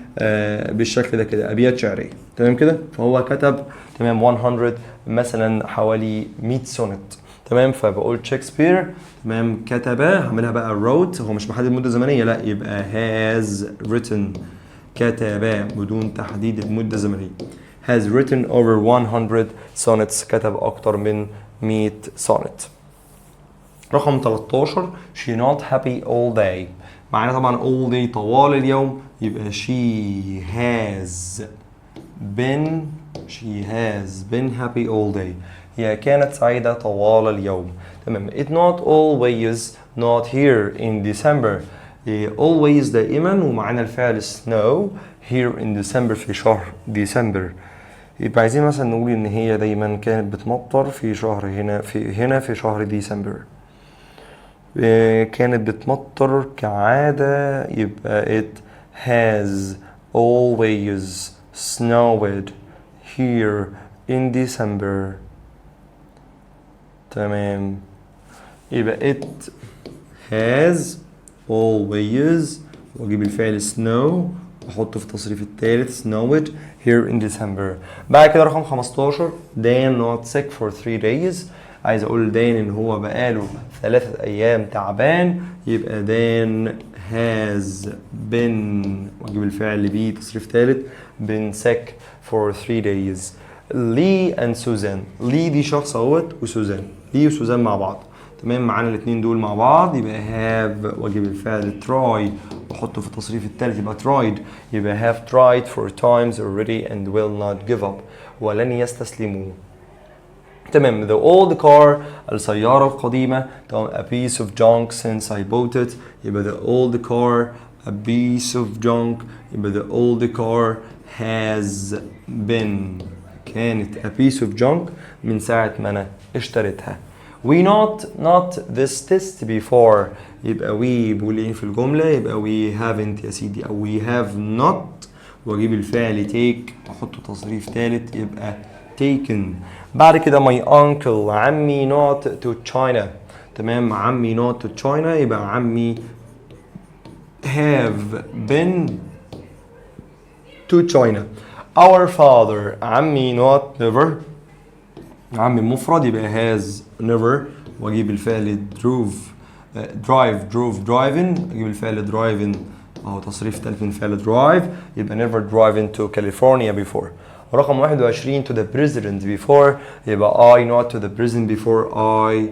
بالشكل ده كده أبيات شعرية تمام كده، فهو كتب تمام 100 مثلا حوالي 100 سونت تمام، فبقول شكسبير تمام كتب، هعملها بقى wrote، هو مش محدد مدة زمنية لا، يبقى has written كتب بدون تحديد المدة الزمنية، has written over 100 sonnets كتب أكتر من 100 sonnet. رقم 13 she not happy all day، معنا طبعا all day طوال اليوم، يبقى she has been happy all day، هي كانت سعيدة طوال اليوم تمام. it not always not here in December، always دائما ومعنا الفعل snow here in December في شهر ديسمبر، يبقى عايزين مثلا نقول ان هي دايما كانت بتمطر في شهر هنا في شهر ديسمبر، كانت بتمطر كعادة، يبقى it has always snowed here in December تمام، يبقى it has always واجيب الفعل snow واحطه في التصريف الثالث snowed here in December. بعد كده رقم 15 Dan not sick for 3 days، عايز اقول دان ان هو بقاله 3 ايام تعبان، يبقى Dan has been واجيب الفعل اللي بيه تصريف ثالث been sick for 3 days. Lee and Susan، لي دي شخص اهوت وسوزان، لي وسوزان مع بعض تمام، معانا الاثنين دول مع بعض، يبقى have واجيب الفعل try واحطه في التصريف الثالث يبقى tried، يبقى have tried 4 times already and will not give up، ولن يستسلموا تمام. the old car السيارة القديمة تمام a piece of junk since I bought it، يبقى the old car a piece of junk، يبقى the old car has been كانت a piece of junk من ساعة ما أنا اشتريتها. we not this test before، يبقى we بقول ايه في الجملة، يبقى we haven't يا سيدي، أو we have not واجيب الفعل take واحطه تصريف ثالث يبقى taken. بعد كده my uncle عمي not to China تمام، عمي not to China يبقى عمي have been to China. our father عمي not never، عمي مفرد يبقى has never واجيب الفعل driving اجيب الفعل driving اهو تصريف ثالث من فعل drive، يبقى never driving to California before. رقم 21 to the president before، يبقى I not to the president before I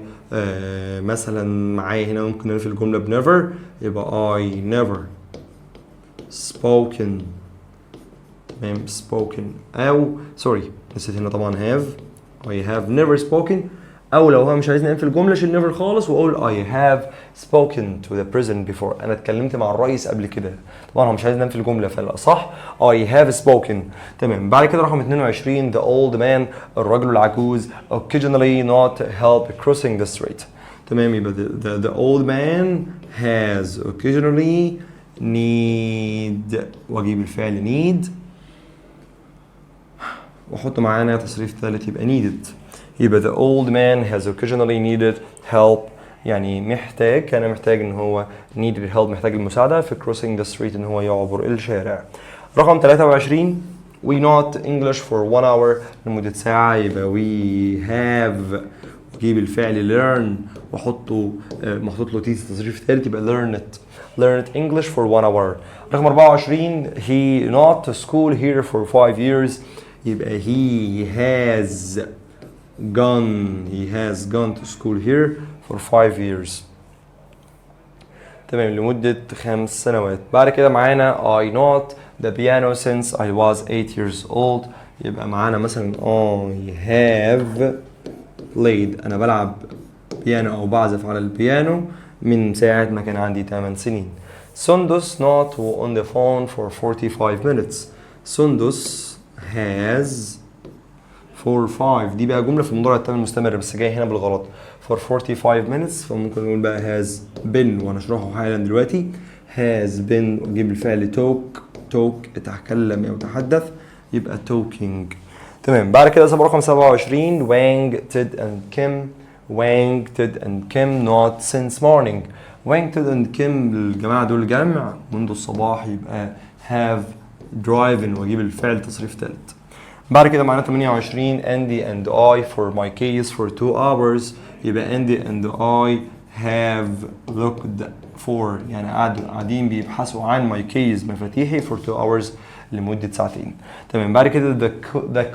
مثلا معايا هنا ممكن نقول في الجملة ب never، يبقى I never spoken تمام spoken، أو سوري نسيت هنا طبعا have I have never spoken، أو لو هو مش عايزني أنفي الجملة شيل never خالص وأقول I have spoken to the president before، أنا اتكلمت مع الرئيس قبل كده، طبعا هو مش عايزني أنفي الجملة فلا صح I have spoken تمام. بعد كده رقم 22 the old man الرجل العجوز occasionally not help crossing the street تمام، يبقى the old man has occasionally need واجيب الفعل need واحط معانا تصريف ثالث يبقى needed، يبقى the old man has occasionally needed help يعني كان محتاج ان هو needed help محتاج المساعدة في crossing the street ان هو يعبر الشارع. رقم 23 we not English for 1 hour لمدة ساعة يبقى we have جيب الفعل learn وحطه محطوط له تيس تصريف ثالث يبقى learn English for 1 hour. رقم 24 he not to school here for 5 years يبقى he has gone to school here for 5 years. تمام لمدة 5 سنوات. بعد كده معانا I not the piano since I was 8 years old يبقى معانا مثلا I have played أنا بلعب بيانو أو بعزف على البيانو من ساعة ما كان عندي 8 سنين. سندس not on the phone for 45 minutes. سندس has for 5 دي بقى جملة في المضارع التام المستمر بس جاي هنا بالغلط for 45 minutes فممكن نقول بقى has been وهنشرحه حالا دلوقتي. has been وجيب الفعل talk يتكلم أو يتحدث يبقى talking. تمام بعد كده رقم 27 Wang, Ted and Kim not since morning. Wang, Ted and Kim الجماعة دول جمع منذ الصباح يبقى have driven وأجيب الفعل تصريف ثالث. بعد كده معنا 28 Andy and I for my case for 2 hours يبقى Andy and I have looked for يعني قاعدين بيبحثوا عن my case مفاتيحي for 2 hours لمدة ساعتين. تمام بعد كده the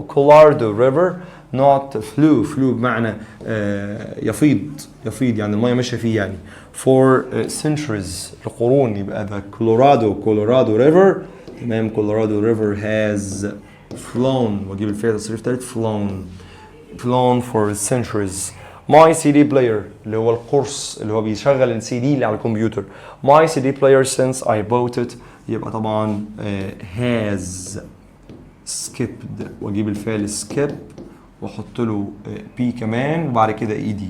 Colorado River not flew بمعنى يفيض يعني المية ماشية فيه يعني for centuries لقرون يبقى the Colorado River. تمام Colorado River has flown واجيب الفعل تصريف ثالث flown for centuries. My CD player اللي هو القرص اللي هو بيشغل السي دي اللي على الكمبيوتر. My CD player since I bought it يبقى طبعا has skipped واجيب الفعل skip واحط له بي كمان وبعد كده ed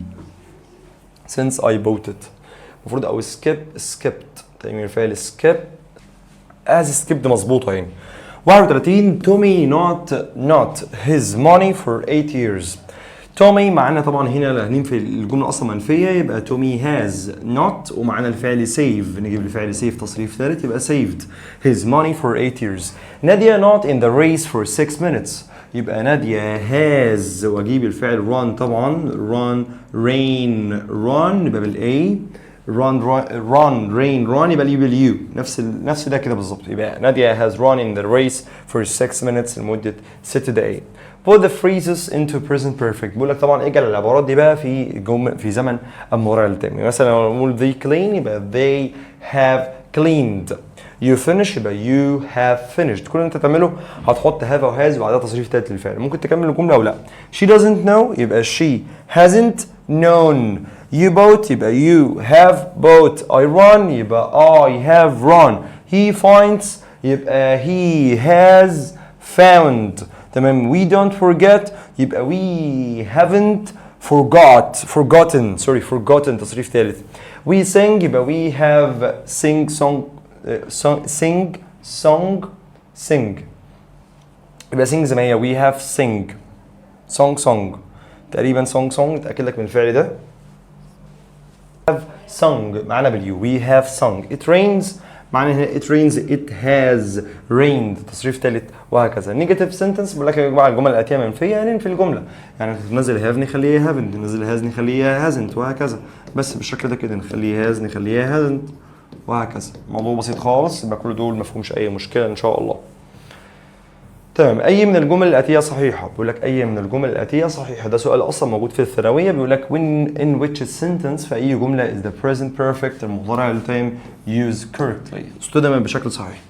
since I bought it المفروض او skipped تأمين الفعل skip as skipped مظبوطه يعني. 31 Tommy not his money for 8 years. تومي معانا طبعا هنا لهنين في الجمله اصلا منفيه يبقى تومي has not ومعانا الفعل save نجيب الفعل save تصريف ثالث يبقى saved his money for 8 years. نادية not in the race for 6 minutes يبقى نادية has واجيب الفعل run طبعا run يبقى بالاي run يبقى لي باليو نفس ده كده بالظبط يبقى نادية has run in the race for 6 minutes لمدة 6 دقايق. Put the phrases into present perfect بيقول لك طبعا اجعل العبارات دي بقى في زمن المضارع التام. مثلا لو نقول they clean يبقى they have cleaned. You finish يبقى you have finished. كل اللي انت تعمله هتحط have او has وبعدها تصريف ثالث للفعل. ممكن تكمل الجمله او لا. She doesn't know يبقى she hasn't known. You bought يبقى you have bought. I run يبقى I have run. He finds يبقى he has found. تمام we don't forget يبقى we haven't forgotten تصريف ثالث. We sing يبقى we have sing يبقى sing زي ما هي we have song تقريبا song اتأكد لك من الفعل ده. have sung معنا باليو we have sung. It rains معنى هنا it rains it has rained تصريف ثالث وهكذا. نيجاتيف سنتنس بقول لك يا جماعه الجمل الاتيه منفيه يعني ننفي الجمله يعني ننزل have نخليها haven't ننزل has نخليها hasn't وهكذا بس بالشكل ده كده نخليها has نخليها hasn't وهكذا. موضوع بسيط خالص يبقى كل دول ما فيهمش اي مشكله ان شاء الله. تمام اي من الجمل الاتيه صحيحه بيقول لك اي من الجمل الاتيه صحيحه. ده سؤال اصلا موجود في الثانويه بيقول لك in which sentence في اي جمله is the present perfect المضارع التام used correctly استخدم بشكل صحيح.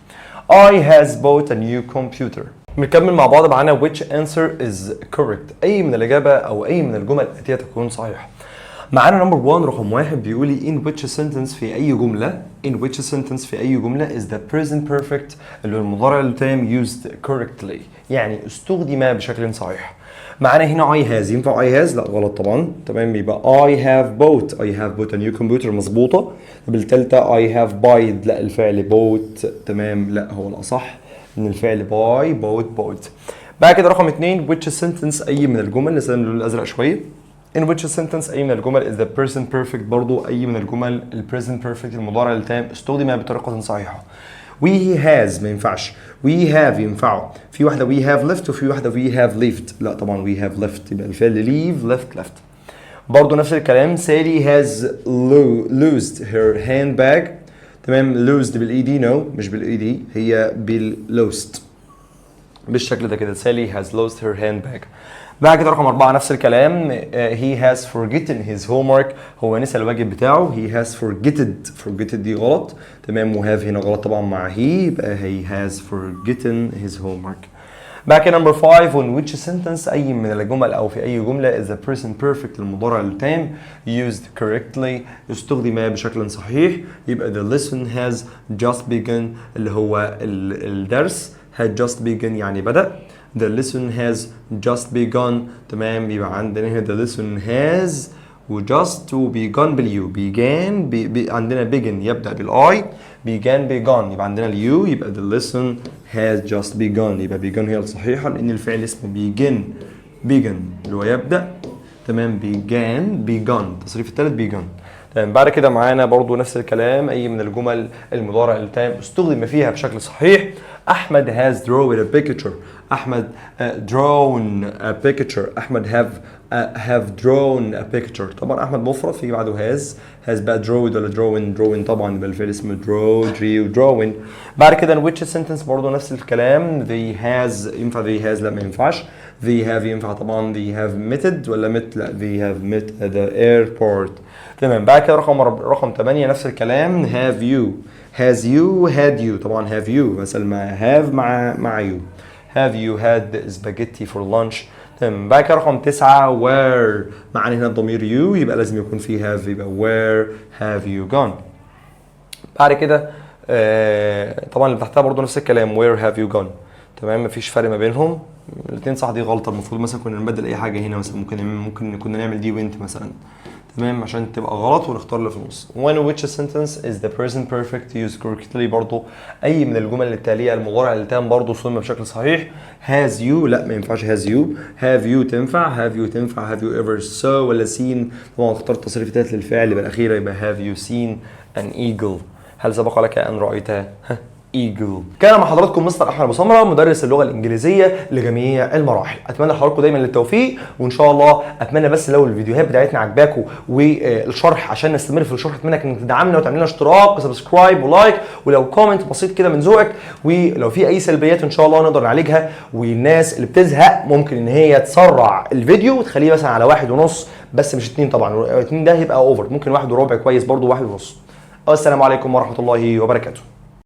I has bought a new computer. بنكمل مع بعض معانا which answer is correct اي من الاجابه او اي من الجمل الاتيه تكون صحيحه. معانا نمبر 1 رقم 1 بيقول لي in which sentence في أي جملة is the present perfect اللي هو المضارع التام used correctly يعني استخدم بشكل صحيح. معانا هنا I has ينفع I has؟ لا غلط طبعا. تمام يبقى I have bought a new computer مظبوطة. بالتالتة I have bought لا الفعل bought تمام لا هو الأصح من الفعل buy bought. بعد كده رقم 2 which sentence اي من الجمل، لسه اللون الازرق شويه. in which sentence اي من الجمل is the present perfect، برضو اي من الجمل ال present perfect المضارع التام استخدم بطريقه صحيحه. we has ما ينفعش، we have ينفعوا. في واحده we have left وفي واحده we have left. لا طبعا we have left يبقى الفعل leave left. برضو نفس الكلام Sally has lost her handbag. تمام losed بالاي دي no مش بالاي دي، هي بالlost بالشكل ده كده. Sally has lost her handbag. بعد كده رقم 4 نفس الكلام he has forgotten his homework، هو نسى الواجب بتاعه. he has forgotten دي غلط. تمام وهاف هنا غلط طبعا مع he، يبقى he has forgotten his homework. بعد كده نمبر 5 on which sentence اي من الجمل او في اي جمله is the present perfect المضارع التام used correctly استخدم بشكل صحيح. يبقى the lesson has just begun اللي هو الدرس had just begun يعني بدأ. the lesson has just begun. تمام يبقى عندنا هنا the lesson has وجاست وbegun باليو. began عندنا begin يبدأ بالاي، began يبقى عندنا اليو، يبقى the lesson has just begun. يبقى begun هي الصحيحة لأن الفعل اسمه begin اللي هو يبدأ. تمام begun التصريف الثالث begun. تمام بعد كده معانا برضو نفس الكلام اي من الجمل المضارع التام استخدم فيها بشكل صحيح. احمد has drawn a picture. احمد drawn a picture. احمد have drawn a picture. طبعا احمد مفرد في بعده has بقى drawed ولا drawing طبعا يبقى الفعل اسمه drew drawing. بعد كده which sentence برضو نفس الكلام they has ينفع they has لا ما ينفعش. they have ينفع طبعا they have met ولا met لا they have met at the airport. تمام بعد كده رقم 8 نفس الكلام have you has you had you. طبعا have you مثلا ما have مع you. have you had spaghetti for lunch. تمام بعد كده رقم 9 where معانا هنا الضمير you يبقى لازم يكون فيه have يبقى where have you gone. بعد كده طبعا اللي تحتها برضو نفس الكلام where have you gone. تمام مفيش فرق ما بينهم الاثنين صح. دي غلطه المفروض مثلا كنا نبدل اي حاجه هنا مثلا ممكن كنا نعمل دي وانت مثلا. تمام عشان تبقى غلط ونختار اللي في النص. when which sentence is the present perfect used correctly برضو اي من الجمل التاليه المضارع التام برضو صمم بشكل صحيح. has you لا ما ينفعش has you. have you تنفع have you ever saw ولا seen. طبعا اخترت التصريف الثالث للفعل يبقى الاخيره يبقى have you seen an eagle. هل سبق لك ان رايت ايجل. كان مع حضراتكم مستر احمد ابو سمره مدرس اللغه الانجليزيه لجميع المراحل. اتمنى لحضراتكم دايما التوفيق وان شاء الله. اتمنى بس لو الفيديوهات بتاعتنا عجباكم والشرح عشان نستمر في الشرح اتمنى انك تدعمنا وتعمل لنا اشتراك وسبسكرايب ولايك ولو كومنت بسيط كده من ذوقك. ولو في اي سلبيات ان شاء الله نقدر نعالجها. والناس اللي بتزهق ممكن ان هي تسرع الفيديو وتخليه مثلا على 1.5 بس مش 2 طبعا. 2 ده هيبقى اوفر. ممكن 1 وربع كويس برضو 1.5. والسلام عليكم ورحمه الله وبركاته.